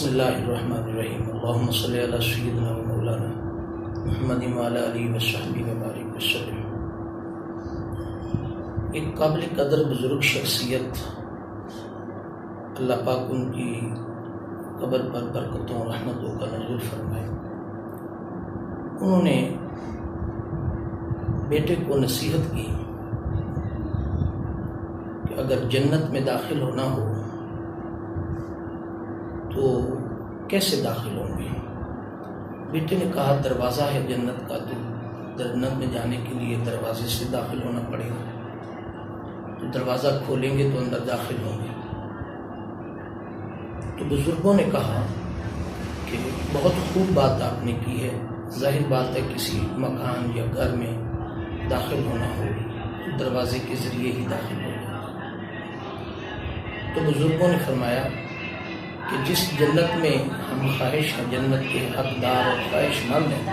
بسم اللہ الرحمن الرحیم اللہم صلی علی سیدنا و مولانا محمد وعلی آلہ وصحبہ وبارک وسلم۔ ایک قابل قدر بزرگ شخصیت، اللہ پاک ان کی قبر پر برکتوں اور رحمتوں کا نزول فرمائے، انہوں نے بیٹے کو نصیحت کی کہ اگر جنت میں داخل ہونا ہو تو کیسے داخل ہوں گے؟ بیٹے نے کہا دروازہ ہے جنت کا، تو جنت میں جانے کے لیے دروازے سے داخل ہونا پڑے گا، تو دروازہ کھولیں گے تو اندر داخل ہوں گے۔ تو بزرگوں نے کہا کہ بہت خوب بات آپ نے کی ہے، ظاہر بات ہے کسی مکان یا گھر میں داخل ہونا ہو تو دروازے کے ذریعے ہی داخل ہونا۔ تو بزرگوں نے فرمایا کہ جس جنت میں ہم خواہش ہیں، جنت کے حقدار اور خواہش مند ہیں،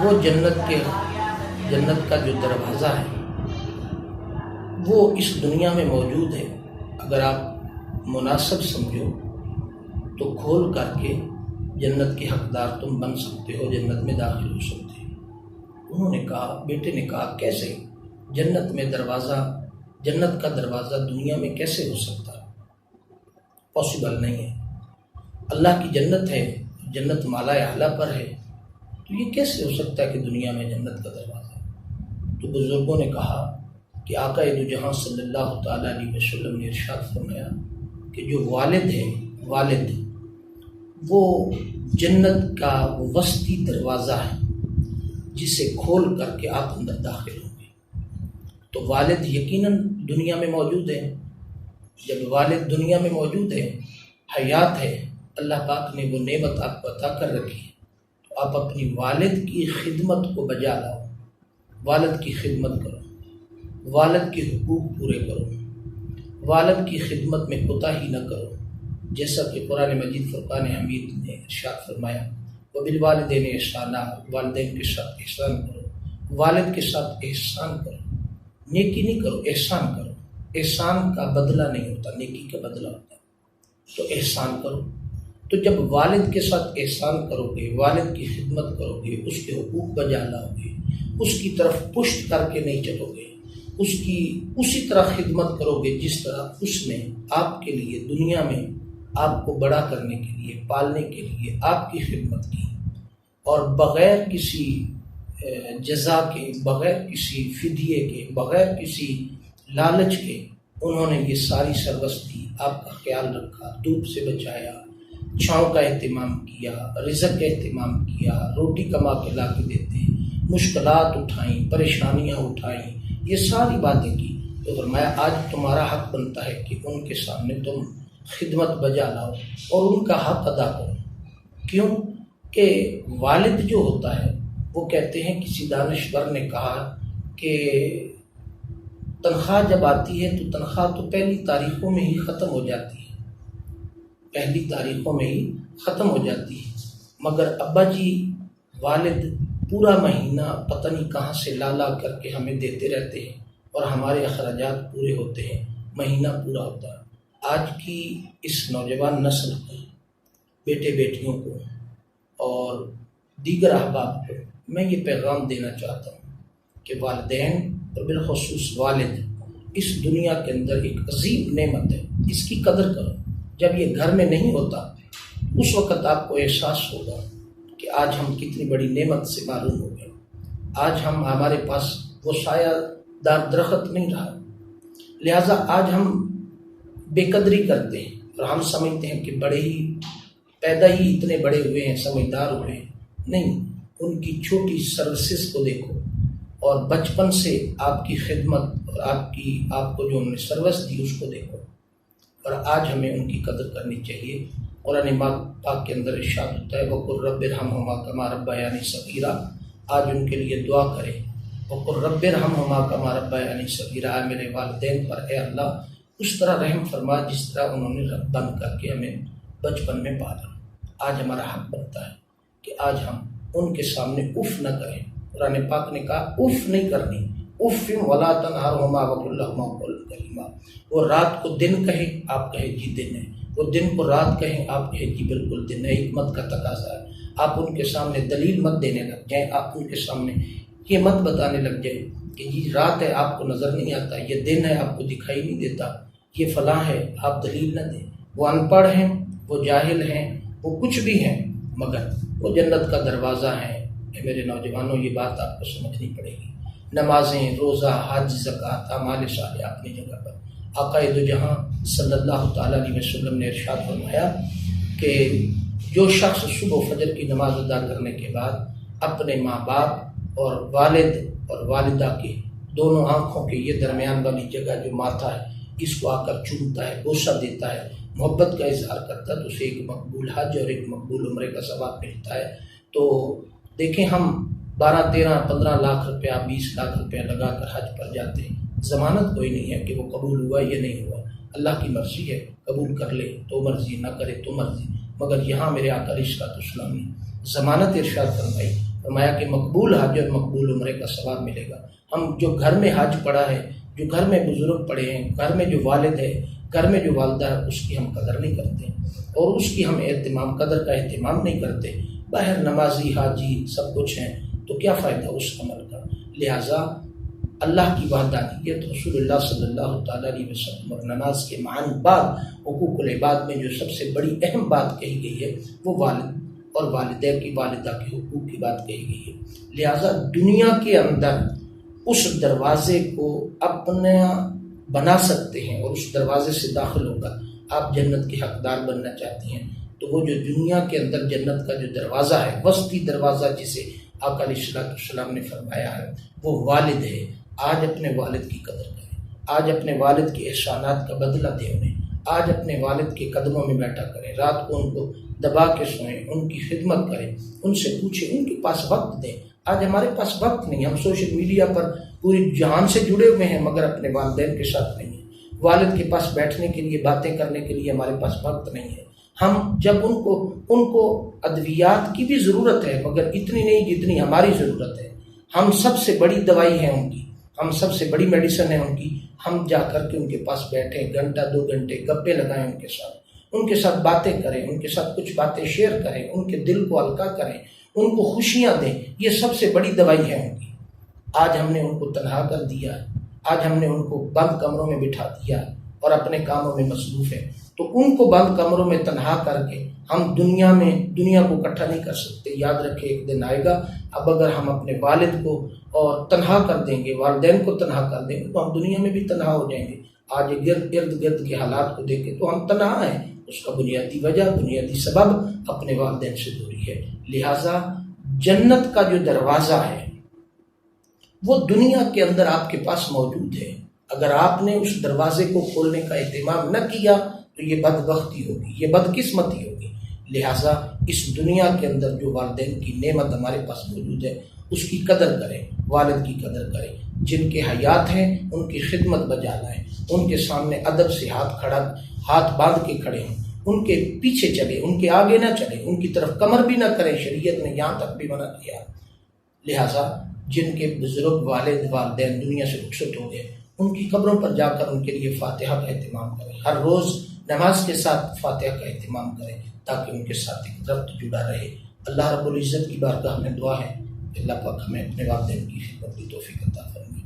وہ جنت کا جو دروازہ ہے وہ اس دنیا میں موجود ہے۔ اگر آپ مناسب سمجھو تو کھول کر کے جنت کے حقدار تم بن سکتے ہو، جنت میں داخل ہو سکتے ہو۔ انہوں نے کہا، بیٹے نے کہا کیسے جنت کا دروازہ دنیا میں کیسے ہو سکتا ہے؟ پاسبل نہیں ہے۔ اللہ کی جنت ہے، جنت مالا اعلیٰ پر ہے، تو یہ کیسے ہو سکتا ہے کہ دنیا میں جنت کا دروازہ ہے؟ تو بزرگوں نے کہا کہ آقا دو جہاں صلی اللہ تعالیٰ علیہ وسلم نے ارشاد فرمایا کہ جو والد وہ جنت کا وسطی دروازہ ہے جسے کھول کر کے آپ اندر داخل ہوں گے۔ تو والد یقیناً دنیا میں موجود ہے۔ جب والد دنیا میں موجود ہے، حیات ہے، اللہ پاک نے وہ نعمت آپ کو عطا کر رکھی ہے، تو آپ اپنی والد کی خدمت کو بجا لاؤ، والد کی خدمت کرو، والد کے حقوق پورے کرو، والد کی خدمت میں کوتاہی نہ کرو، جیسا کہ قرآن مجید فرقان حمید نے ارشاد فرمایا وبالوالدین احسانا، والدین کے ساتھ احسان کرو، والد کے ساتھ احسان کرو، نیکی نہیں کرو، احسان کرو۔ احسان کا بدلہ نہیں ہوتا، نیکی کا بدلہ ہوتا ہے، تو احسان کرو۔ تو جب والد کے ساتھ احسان کرو گے، والد کی خدمت کرو گے، اس کے حقوق بجا لاؤ گے، اس کی طرف پشت کر کے نہیں چلو گے، اسی طرح خدمت کرو گے جس طرح اس نے آپ کے لیے دنیا میں آپ کو بڑا کرنے کے لیے، پالنے کے لیے آپ کی خدمت کی، اور بغیر کسی جزا کے، بغیر کسی فدیے کے، بغیر کسی لالچ کے انہوں نے یہ ساری سربستی آپ کا خیال رکھا، دھوپ سے بچایا، چھاؤں کا اہتمام کیا، رزق کا اہتمام کیا، روٹی کما کے لا کے دیتے، مشکلات اٹھائیں، پریشانیاں اٹھائیں، یہ ساری باتیں کی۔ تو فرمایا آج تمہارا حق بنتا ہے کہ ان کے سامنے تم خدمت بجا لاؤ اور ان کا حق ادا کرو۔ کیوں کہ والد جو ہوتا ہے، وہ کہتے ہیں، کسی دانشور نے کہا کہ تنخواہ جب آتی ہے تو تنخواہ تو پہلی تاریخوں میں ہی ختم ہو جاتی ہے، پہلی تاریخوں میں ہی ختم ہو جاتی ہے، مگر ابا جی والد پورا مہینہ پتہ نہیں کہاں سے لا کر کے ہمیں دیتے رہتے ہیں اور ہمارے اخراجات پورے ہوتے ہیں، مہینہ پورا ہوتا ہے۔ آج کی اس نوجوان نسل کو، بیٹے بیٹیوں کو اور دیگر احباب کو میں یہ پیغام دینا چاہتا ہوں کہ والدین اور بالخصوص والد اس دنیا کے اندر ایک عظیم نعمت ہے، اس کی قدر کرو۔ جب یہ گھر میں نہیں ہوتا اس وقت آپ کو احساس ہوگا کہ آج ہم کتنی بڑی نعمت سے معلوم ہو گئے۔ آج ہمارے پاس وہ سایہ دار درخت نہیں رہا، لہٰذا آج ہم بے قدری کرتے ہیں اور ہم سمجھتے ہیں کہ بڑے ہی پیدا ہی اتنے بڑے ہوئے ہیں، سمجھدار ہوئے ہیں۔ نہیں، ان کی چھوٹی سروسز کو دیکھو، اور بچپن سے آپ کی خدمت اور آپ کو جو انہوں نے سروس دی اس کو دیکھو، اور آج ہمیں ان کی قدر کرنی چاہیے۔ قرآن پاک کے اندر ارشاد ہوتا ہے وَقُلْ رَبِّ ارْحَمْهُمَا كَمَا رَبَّيَانِي صَغِيرًا، آج ان کے لیے دعا کریں وَقُلْ رَبِّ ارْحَمْهُمَا كَمَا رَبَّيَانِي صَغِيرًا، اے میرے والدین پر اے اللہ اس طرح رحم فرما جس طرح انہوں نے رب بن کر کے ہمیں بچپن میں پالا۔ آج ہمارا حق بنتا ہے کہ آج ہم ان کے سامنے اف نہ کریں۔ قرآن پاک نے کہا اف نہیں کرنی، اف ولا تنہرہما وقل لہما قولا کریما. وہ رات کو دن کہے آپ کہے جی دن ہے، وہ دن کو رات کہیں آپ کہے جی بالکل دن ہے. حکمت کا تقاضا ہے. آپ ان کے سامنے دلیل مت دینے لگ جائیں، آپ ان کے سامنے یہ مت بتانے لگ جائیں کہ جی رات ہے آپ کو نظر نہیں آتا، یہ دن ہے آپ کو دکھائی نہیں دیتا، یہ فلاں ہے. آپ دلیل نہ دیں. وہ ان پڑھ ہیں، وہ جاہل ہیں، وہ کچھ بھی ہیں، مگر وہ جنت کا دروازہ ہے. میرے نوجوانوں یہ بات آپ کو سمجھنی پڑے گی. نمازیں، روزہ، حج، زکوٰۃ، اعمال صالحہ اپنی جگہ پر. آقا دو جہاں صلی اللہ تعالیٰ علیہ وسلم نے ارشاد فرمایا کہ جو شخص صبح فجر کی نماز ادا کرنے کے بعد اپنے ماں باپ اور والد اور والدہ کے دونوں آنکھوں کے یہ درمیان والی جگہ جو ماتھا ہے اس کو آ کر چومتا ہے، بوسہ دیتا ہے، محبت کا اظہار کرتا ہے، تو اسے ایک مقبول حج اور ایک مقبول عمرے کا ثواب ملتا ہے. تو دیکھیں ہم 12، 13، 15 لاکھ روپیہ، 20 لاکھ روپیہ لگا کر حج پر جاتے ہیں، ضمانت کوئی نہیں ہے کہ وہ قبول ہوا یا نہیں ہوا. اللہ کی مرضی ہے، قبول کر لے تو مرضی، نہ کرے تو مرضی. مگر یہاں میرے آقا علیہ السلام نے ضمانت ارشاد فرمائی، فرمایا کہ مقبول حج اور مقبول عمرے کا ثواب ملے گا. ہم جو گھر میں حج پڑا ہے، جو گھر میں بزرگ پڑے ہیں، گھر میں جو والد ہے، گھر میں جو والدہ ہے، اس کی ہم قدر نہیں کرتے اور اس کی ہم قدر کا اہتمام نہیں کرتے. باہر نمازی، حاجی سب کچھ ہیں تو کیا فائدہ اس عمل کا. لہٰذا اللہ کی وحدانیت، رسول اللہ صلی اللہ تعالیٰ علیہ وسلم اور نماز کے معنی بعد حقوق العباد میں جو سب سے بڑی اہم بات کہی گئی ہے وہ والد اور والدہ کی، والدہ کے حقوق کی بات کہی گئی ہے. لہٰذا دنیا کے اندر اس دروازے کو اپنا بنا سکتے ہیں اور اس دروازے سے داخل ہو کر آپ جنت کے حقدار بننا چاہتے ہیں تو وہ جو دنیا کے اندر جنت کا جو دروازہ ہے، وسطی دروازہ جسے آقا علیہ السلام نے فرمایا ہے، وہ والد ہے. آج اپنے والد کی قدر کریں، آج اپنے والد کے احسانات کا بدلہ دیں انہیں. آج اپنے والد کے قدموں میں بیٹھا کریں، رات کو ان کو دبا کے سوئیں، ان کی خدمت کریں، ان سے پوچھیں، ان کے پاس وقت دیں. آج ہمارے پاس وقت نہیں، ہم سوشل میڈیا پر پوری جہان سے جڑے ہوئے ہیں مگر اپنے والدین کے ساتھ نہیں ہیں. والد کے پاس بیٹھنے کے لیے، باتیں کرنے کے لیے ہمارے پاس وقت نہیں ہے. ہم جب ان کو ادویات کی بھی ضرورت ہے مگر اتنی نہیں جتنی ہماری ضرورت ہے. ہم سب سے بڑی دوائی ہے ان کی، ہم سب سے بڑی میڈیسن ہے ان کی. ہم جا کر کے ان کے پاس بیٹھیں، گھنٹہ 2 گھنٹے گپے لگائیں ان کے ساتھ باتیں کریں، ان کے ساتھ کچھ باتیں شیئر کریں، ان کے دل کو ہلکا کریں، ان کو خوشیاں دیں. یہ سب سے بڑی دوائی ہے ان کی. آج ہم نے ان کو تنہا کر دیا، آج ہم نے ان کو بند کمروں میں بٹھا دیا اور اپنے کاموں میں مصروف ہیں. تو ان کو بند کمروں میں تنہا کر کے ہم دنیا کو اکٹھا نہیں کر سکتے. یاد رکھے ایک دن آئے گا، اب اگر ہم اپنے والد کو اور تنہا کر دیں گے، والدین کو تنہا کر دیں گے تو ہم دنیا میں بھی تنہا ہو جائیں گے. آج ارد گرد کے حالات کو دیکھیں تو ہم تنہا ہیں. اس کا بنیادی وجہ، بنیادی سبب اپنے والدین سے دوری ہے. لہٰذا جنت کا جو دروازہ ہے وہ دنیا کے اندر آپ کے پاس موجود ہے. اگر آپ نے اس دروازے کو کھولنے کا اہتمام نہ کیا تو یہ بدبختی ہوگی، یہ بدقسمتی ہوگی. لہٰذا اس دنیا کے اندر جو والدین کی نعمت ہمارے پاس موجود ہے اس کی قدر کریں، والد کی قدر کریں. جن کے حیات ہیں ان کی خدمت بجا لائیں، ان کے سامنے ادب سے ہاتھ باندھ کے کھڑے ہوں، ان کے پیچھے چلیں، ان کے آگے نہ چلیں، ان کی طرف کمر بھی نہ کریں. شریعت نے یہاں تک بھی منع کیا. لہٰذا جن کے بزرگ والدین دنیا سے رخصت ہو گئے ان کی قبروں پر جا کر ان کے لیے فاتحہ کا اہتمام کریں. ہر روز نماز کے ساتھ فاتحہ کا اہتمام کریں تاکہ ان کے ساتھ ایک ربط جڑا رہے. اللہ رب العزت کی بارگاہ میں دعا ہے کہ اللہ پاک ہمیں اپنے والدین کی خدمت کی توفیق عطا فرمائے.